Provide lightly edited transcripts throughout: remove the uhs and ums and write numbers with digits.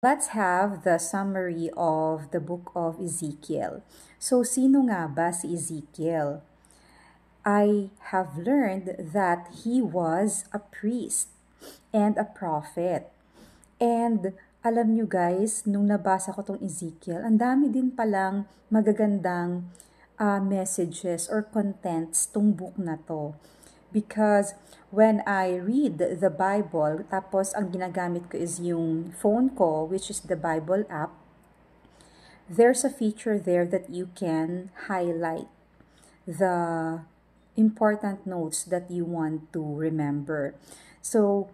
Let's have the summary of the book of Ezekiel. So, sino nga ba si Ezekiel? I have learned that he was a priest and a prophet. And alam nyo guys, nung nabasa ko tong Ezekiel, ang dami din palang magagandang messages or contents tong book na to. Because when I read the Bible, tapos ang ginagamit ko is yung phone ko, which is the Bible app, there's a feature there that you can highlight the important notes that you want to remember. So,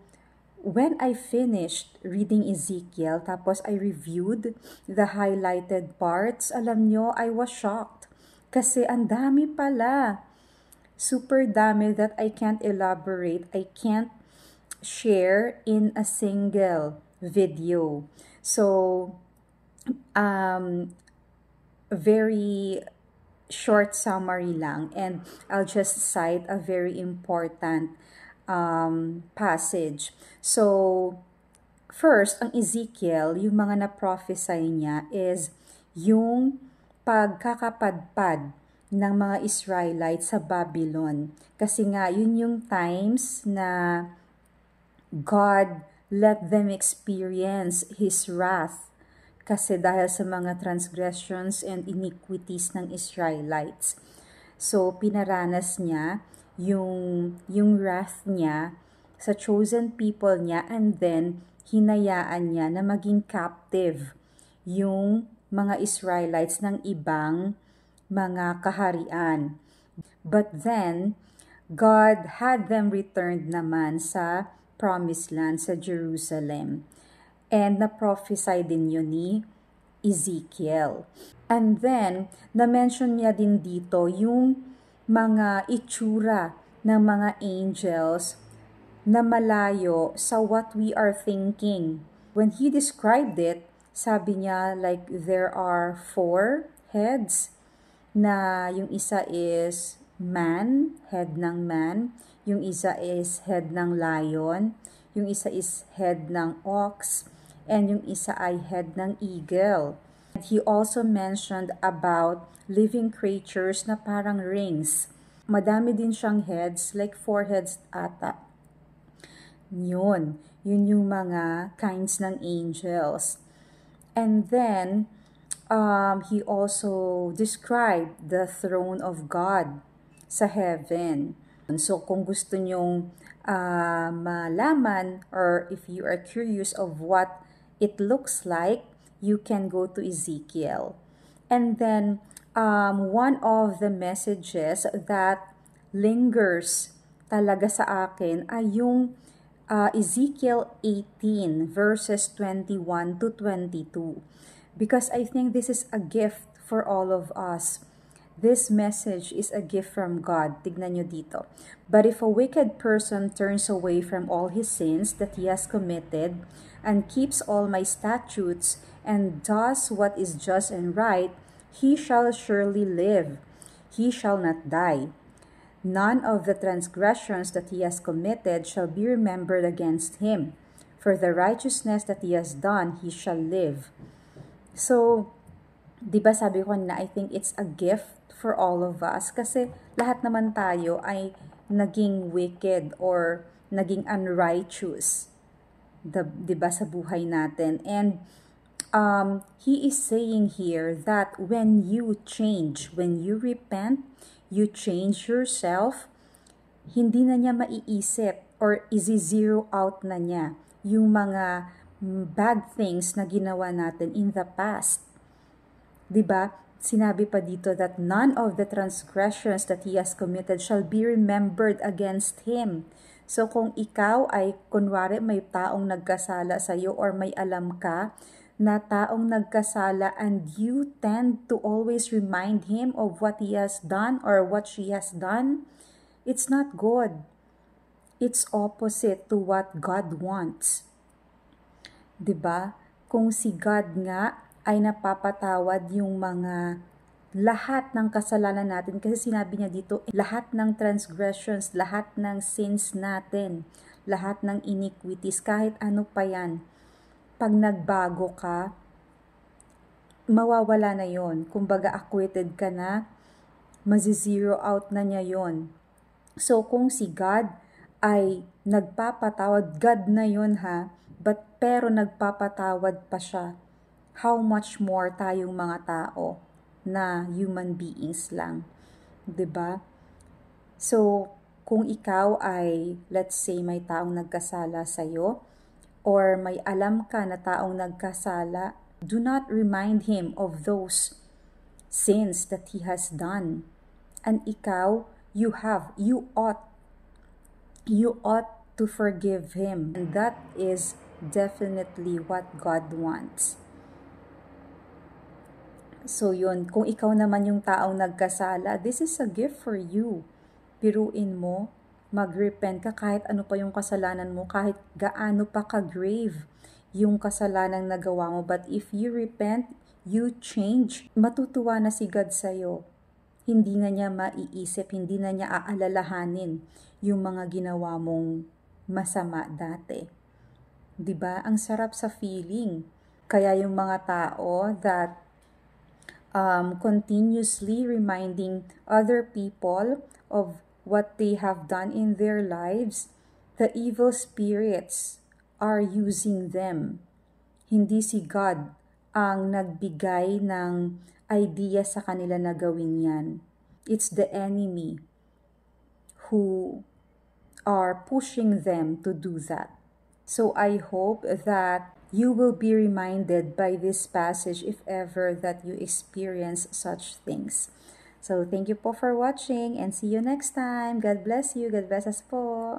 when I finished reading Ezekiel, tapos I reviewed the highlighted parts, alam nyo, I was shocked. Kasi ang dami pala. Super dami that I can't elaborate. I can't share in a single video. So, very short summary lang. And I'll just cite a very important passage. So, first, ang Ezekiel, yung mga na-prophesy niya is yung pagkakapadpad ng mga Israelites sa Babylon. Kasi nga, yun yung times na God let them experience His wrath. Kasi dahil sa mga transgressions and iniquities ng Israelites. So, pinaranas niya yung wrath niya sa chosen people niya, and then hinayaan niya na maging captive yung mga Israelites ng ibang mga kaharian. But then, God had them returned naman sa promised land, sa Jerusalem. And na-prophesy din yun ni Ezekiel. And then, na-mention niya din dito yung mga itsura ng mga angels na malayo sa what we are thinking. When he described it, sabi niya like there are 4 heads, na yung isa is man, head ng man, yung isa is head ng lion, yung isa is head ng ox, and yung isa ay head ng eagle. He also mentioned about living creatures na parang rings. Madami din siyang heads, like 4 heads ata. Yun yung mga kinds ng angels. And then, he also described the throne of God sa heaven. So, kung gusto nyong malaman, or if you are curious of what it looks like, you can go to Ezekiel. And then, one of the messages that lingers talaga sa akin ay yung Ezekiel 18 verses 21 to 22. Because I think this is a gift for all of us. This message is a gift from God. Tignan nyo dito. But if a wicked person turns away from all his sins that he has committed and keeps all my statutes and does what is just and right, he shall surely live. He shall not die. None of the transgressions that he has committed shall be remembered against him. For the righteousness that he has done, he shall live. So, di ba sabi ko na I think it's a gift for all of us kasi lahat naman tayo ay naging wicked or naging unrighteous, di ba, sa buhay natin. And he is saying here that when you change, when you repent, you change yourself, hindi na niya maiisip or isi-zero out na niya yung mga bad things na ginawa natin in the past. Diba? Sinabi pa dito that none of the transgressions that he has committed shall be remembered against him. So kung ikaw ay kunwari may taong nagkasala sa iyo or may alam ka na taong nagkasala and you tend to always remind him of what he has done or what she has done, it's not good. It's opposite to what God wants. Diba? Kung si God nga ay napapatawad yung mga lahat ng kasalanan natin, kasi sinabi niya dito, lahat ng transgressions, lahat ng sins natin, lahat ng iniquities, kahit ano pa yan, pag nagbago ka, mawawala na yon. Kumbaga, acquitted ka na, mazi-zero out na niya yon. So, kung si God ay nagpapatawad, God na yon ha, pero nagpapatawad pa siya, how much more tayong mga tao na human beings lang, 'di ba? So, kung ikaw ay, let's say, may taong nagkasala sa'yo, or may alam ka na taong nagkasala, do not remind him of those sins that he has done. And ikaw, you ought to forgive him. And that is definitely what God wants. So yun, kung ikaw naman yung taong nagkasala, this is a gift for you. Piruin mo, mag-repent ka kahit ano pa yung kasalanan mo, kahit gaano pa ka-grave yung kasalanang nagawa mo. But if you repent, you change, matutuwa na si God sa'yo. Hindi na niya maiisip, hindi na niya aalalahanin yung mga ginawa mong masama dati. 'Di ba? Ang sarap sa feeling. Kaya yung mga tao that continuously reminding other people of what they have done in their lives, the evil spirits are using them. Hindi si God ang nagbigay ng idea sa kanila na gawin yan. It's the enemy who are pushing them to do that. So I hope that you will be reminded by this passage if ever that you experience such things. So thank you po for watching and see you next time. God bless you. God bless us po.